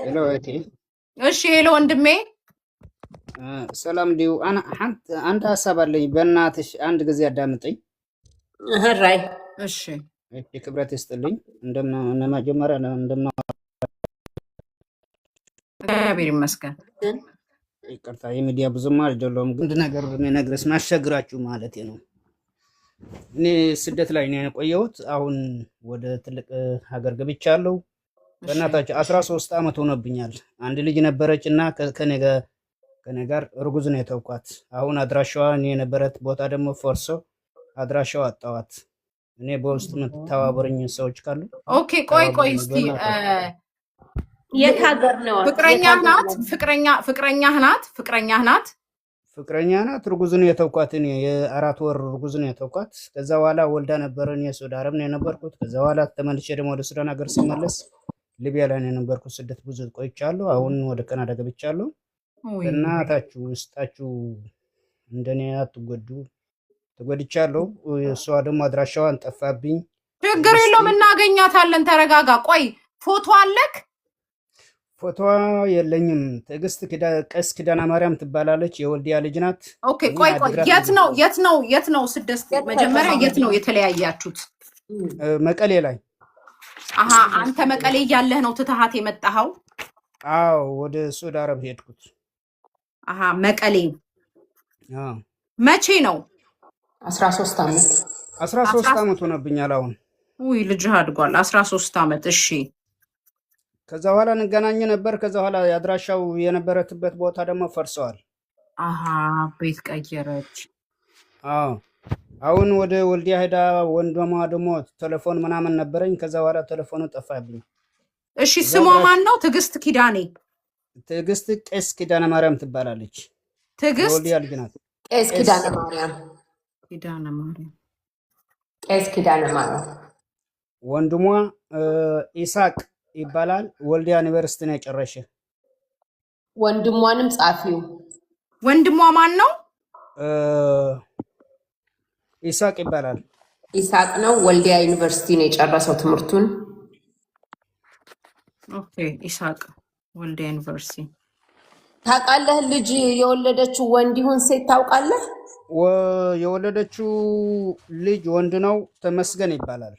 ሄሎ እህቴ። እሺ ሄሎ ወንድሜ። ሰላም ዲው አና አንድ ሀሳብ አለኝ። በእናትሽ አንድ ጊዜ አዳምጠኝ። እህራይ እሺ እሺ፣ ክብረት ይስጥልኝ። እንደምን መጀመሪያ እንደምን እግዚአብሔር ይመስገን። ይቅርታ የሚዲያ ብዙም አይደለሁም፣ ግን አንድ ነገር ብነግርሽ ማስቸግራችሁ ማለቴ ነው። እኔ ስደት ላይ ነው የቆየሁት። አሁን ወደ ትልቅ ሀገር ገብቻለሁ። በእናታችሁ 13 ዓመት ሆኖብኛል። አንድ ልጅ ነበረች እና ከኔ ጋር እርጉዝ ነው የተውኳት። አሁን አድራሻዋ እኔ የነበረት ቦታ ደግሞ ፈርሶ አድራሻዋ አጣዋት። እኔ በውስጥ የምትተባበረኝ ሰዎች ካሉ ኦኬ። ቆይ እስቲ የት ሀገር ነው? ፍቅረኛህ ናት? ፍቅረኛ ናት። እርጉዝ ነው የተውኳት። እኔ የ4 ወር እርጉዝ ነው የተውኳት። ከዛ በኋላ ወልዳ ነበረ። እኔ ሳውዲ አረብ ነው የነበርኩት። ከዛ በኋላ ተመልሼ ደግሞ ወደ ሱዳን ሀገር ሲመለስ ሊቢያ ላይ ነው የነበርኩት። ስደት ብዙ ቆይቻለሁ። አሁን ወደ ካናዳ ገብቻለሁ። እናታችሁ ውስጣችሁ እንደኔ አትጎዱ። ተጎድቻለሁ። እሷ ደግሞ አድራሻዋን ጠፋብኝ። ችግር የለውም እናገኛታለን። ተረጋጋ። ቆይ ፎቶ አለክ? ፎቶዋ የለኝም። ትዕግስት ቀስ ኪዳነ ማርያም ትባላለች። የወልዲያ ልጅ ናት። ኦኬ ቆይ የት ነው ስደት? መጀመሪያ የት ነው የተለያያችሁት? መቀሌ ላይ። አሃ አንተ መቀሌ እያለህ ነው ትተሃት የመጣኸው? አዎ ወደ ሳውዲ አረብ ሄድኩት። አሃ መቀሌ። አዎ መቼ ነው? 13 ዓመት 13 ዓመት ሆነብኛል አሁን። ውይ ልጅህ አድጓል። 13 ዓመት። እሺ ከዛ በኋላ እንገናኝ ነበር። ከዛ በኋላ ያድራሻው የነበረትበት ቦታ ደግሞ ፈርሰዋል። አሃ ቤት ቀየረች። አዎ አሁን ወደ ወልዲያ ሄዳ ወንድሟ ደግሞ ቴሌፎን ምናምን ነበረኝ። ከዛ በኋላ ቴሌፎኑ ጠፋብኝ። እሺ ስሟ ማን ነው? ትዕግስት ኪዳኔ። ትዕግስት ቄስ ኪዳነ ማርያም ትባላለች። ትዕግስት ወልዲያ ልጅ ናት። ቄስ ኪዳነ ማርያም ቄስ ኪዳነ ማርያም። ወንድሟ ኢሳቅ ይባላል። ወልዲያ ዩኒቨርሲቲ ነው የጨረሰ። ወንድሟንም ጻፊው። ወንድሟ ማን ነው? ኢሳቅ ይባላል። ኢሳቅ ነው። ወልዲያ ዩኒቨርሲቲ ነው የጨረሰው ትምህርቱን። ኦኬ ኢሳቅ ወልዲያ ዩኒቨርሲቲ። ታውቃለህ? ልጅ የወለደችው ወንድ ይሁን ሴት ታውቃለህ? የወለደችው ልጅ ወንድ ነው። ተመስገን ይባላል።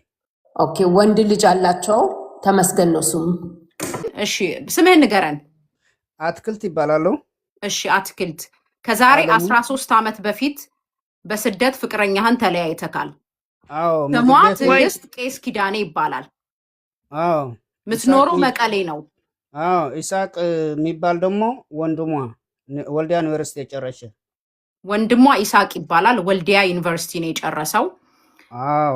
ኦኬ ወንድ ልጅ አላቸው። ተመስገን ነው ስሙ። እሺ ስምህን ንገረን። አትክልት ይባላሉ። እሺ አትክልት። ከዛሬ 13 ዓመት በፊት በስደት ፍቅረኛህን ተለያይተካል። አዎ ስሟ ትዕግስት ቄስ ኪዳኔ ይባላል። አዎ ምትኖሩ መቀሌ ነው። አዎ ኢሳቅ የሚባል ደግሞ ወንድሟ ወልዲያ ዩኒቨርሲቲ የጨረሰ። ወንድሟ ኢሳቅ ይባላል። ወልዲያ ዩኒቨርሲቲ ነው የጨረሰው። አዎ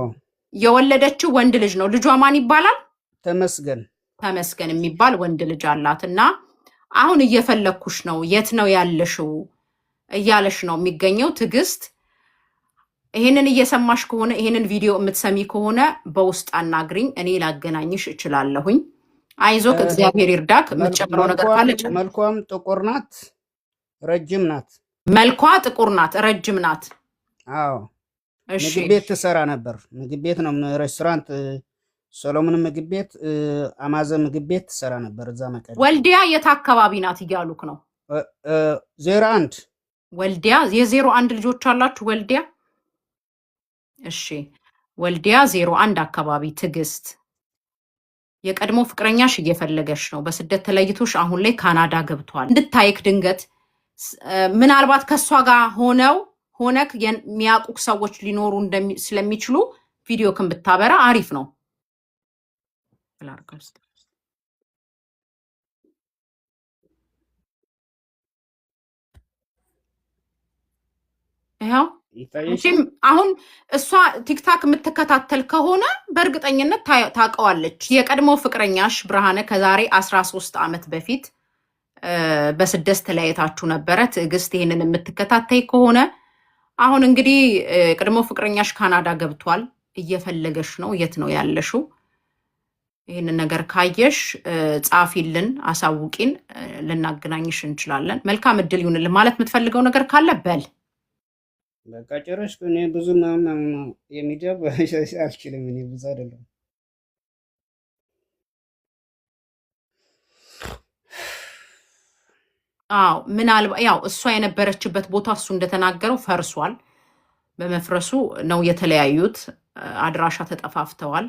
የወለደችው ወንድ ልጅ ነው። ልጇ ማን ይባላል? ተመስገን የሚባል ወንድ ልጅ አላት። እና አሁን እየፈለኩሽ ነው፣ የት ነው ያለሽው እያለሽ ነው የሚገኘው። ትዕግስት ይሄንን እየሰማሽ ከሆነ ይሄንን ቪዲዮ የምትሰሚ ከሆነ በውስጥ አናግሪኝ፣ እኔ ላገናኝሽ እችላለሁኝ። አይዞክ፣ እግዚአብሔር ይርዳክ። የምትጨምረው ነገር ካለ መልኳም ጥቁር ናት፣ ረጅም ናት። መልኳ ጥቁር ናት፣ ረጅም ናት። አዎ ምግብ ቤት ትሰራ ነበር። ምግብ ቤት ነው፣ ሬስቶራንት ሰሎሞን ምግብ ቤት፣ አማዘን ምግብ ቤት ትሰራ ነበር እዛ መቀሌ። ወልዲያ የት አካባቢ ናት እያሉክ ነው? 01 ወልዲያ። የ01 ልጆች አላችሁ ወልዲያ? እሺ ወልዲያ 01 አካባቢ። ትዕግስት የቀድሞ ፍቅረኛሽ እየፈለገሽ ነው። በስደት ተለይቶሽ አሁን ላይ ካናዳ ገብቷል። እንድታይክ ድንገት ምናልባት ከእሷ ጋር ሆነክ የሚያውቁክ ሰዎች ሊኖሩ ስለሚችሉ ቪዲዮክን ብታበራ አሪፍ ነው። ይኸው አሁን እሷ ቲክታክ የምትከታተል ከሆነ በእርግጠኝነት ታውቀዋለች። የቀድሞ ፍቅረኛሽ ብርሃነ ከዛሬ 13 ዓመት በፊት በስደት ተለያይታችሁ ነበረ። ትዕግስት ይሄንን የምትከታተይ ከሆነ አሁን እንግዲህ የቀድሞ ፍቅረኛሽ ካናዳ ገብቷል፣ እየፈለገሽ ነው። የት ነው ያለሽው? ይህንን ነገር ካየሽ ጻፊልን፣ አሳውቂን፣ ልናገናኝሽ እንችላለን። መልካም እድል ይሁንልን። ማለት የምትፈልገው ነገር ካለ በል። በቃ ጨረስኩ። እኔ ብዙ የሚዲያ አልችልም። እኔ ብዙ አይደለም። አዎ ምናልባት ያው እሷ የነበረችበት ቦታ እሱ እንደተናገረው ፈርሷል። በመፍረሱ ነው የተለያዩት። አድራሻ ተጠፋፍተዋል።